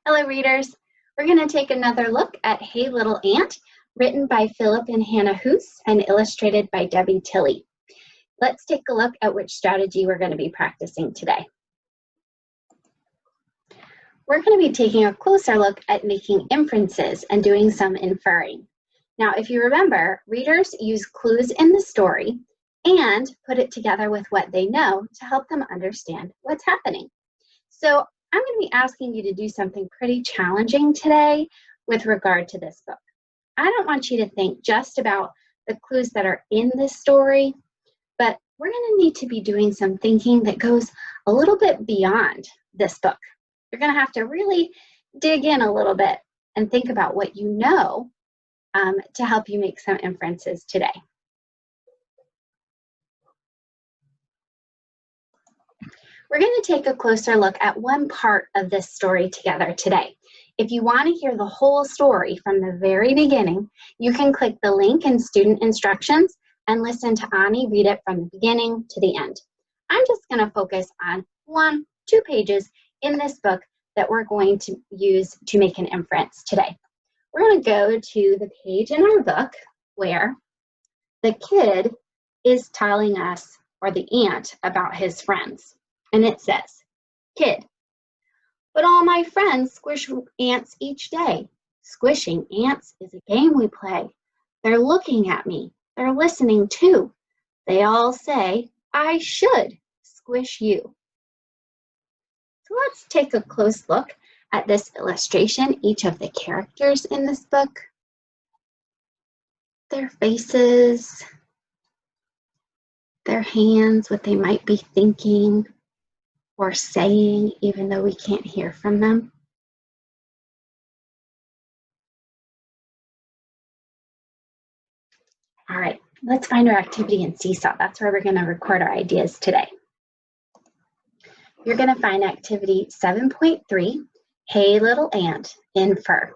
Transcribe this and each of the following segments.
Hello readers, we're going to take another look at Hey Little Ant, written by Philip and Hannah Hoos and illustrated by Debbie Tilley. Let's take a look at which strategy we're going to be practicing today. We're going to be taking a closer look at making inferences and doing some inferring. Now, if you remember, readers use clues in the story and put it together with what they know to help them understand what's happening. So I'm going to be asking you to do something pretty challenging today with regard to this book. I don't want you to think just about the clues that are in this story, but we're going to need to be doing some thinking that goes a little bit beyond this book. You're going to have to really dig in a little bit and think about what you know to help you make some inferences today. We're going to take a closer look at one part of this story together today. If you want to hear the whole story from the very beginning, you can click the link in student instructions and listen to Ani read it from the beginning to the end. I'm just going to focus on 2 pages in this book that we're going to use to make an inference today. We're going to go to the page in our book where the kid is telling us, or the ant, about his friends. And it says, "Kid, but all my friends squish ants each day. Squishing ants is a game we play. They're looking at me. They're listening too. They all say I should squish you." So let's take a close look at this illustration, each of the characters in this book, their faces, their hands, what they might be thinking or saying, even though we can't hear from them. All right, let's find our activity in Seesaw. That's where we're going to record our ideas today. You're going to find activity 7.3, Hey Little Ant, Infer.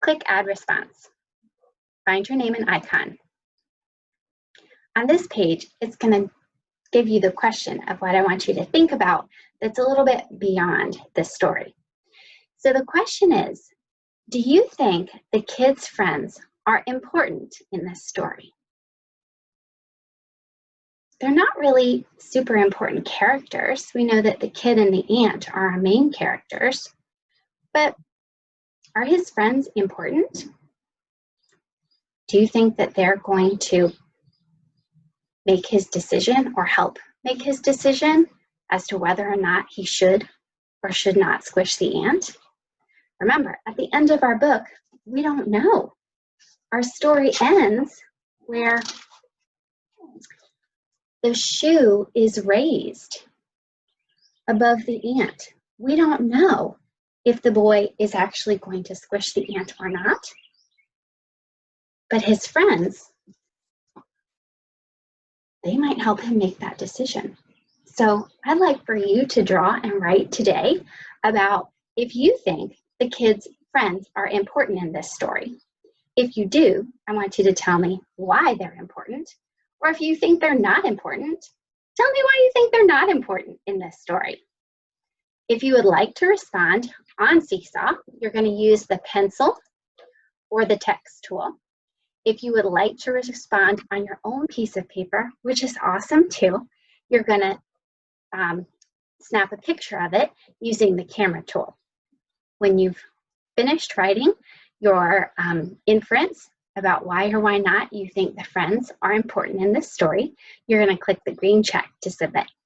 Click Add Response. Find your name and icon. On this page, it's going to give you the question of what I want you to think about that's a little bit beyond this story. So the question is, do you think the kid's friends are important in this story? They're not really super important characters. We know that the kid and the ant are our main characters, but are his friends important? Do you think that they're going to make his decision or help make his decision as to whether or not he should or should not squish the ant? Remember, at the end of our book, we don't know. Our story ends where the shoe is raised above the ant. We don't know if the boy is actually going to squish the ant or not, but his friends, they might help him make that decision. So I'd like for you to draw and write today about if you think the kid's friends are important in this story. If you do, I want you to tell me why they're important. Or if you think they're not important, tell me why you think they're not important in this story. If you would like to respond on Seesaw, you're going to use the pencil or the text tool. If you would like to respond on your own piece of paper, which is awesome too, you're going to snap a picture of it using the camera tool. When you've finished writing your inference about why or why not you think the friends are important in this story, you're going to click the green check to submit.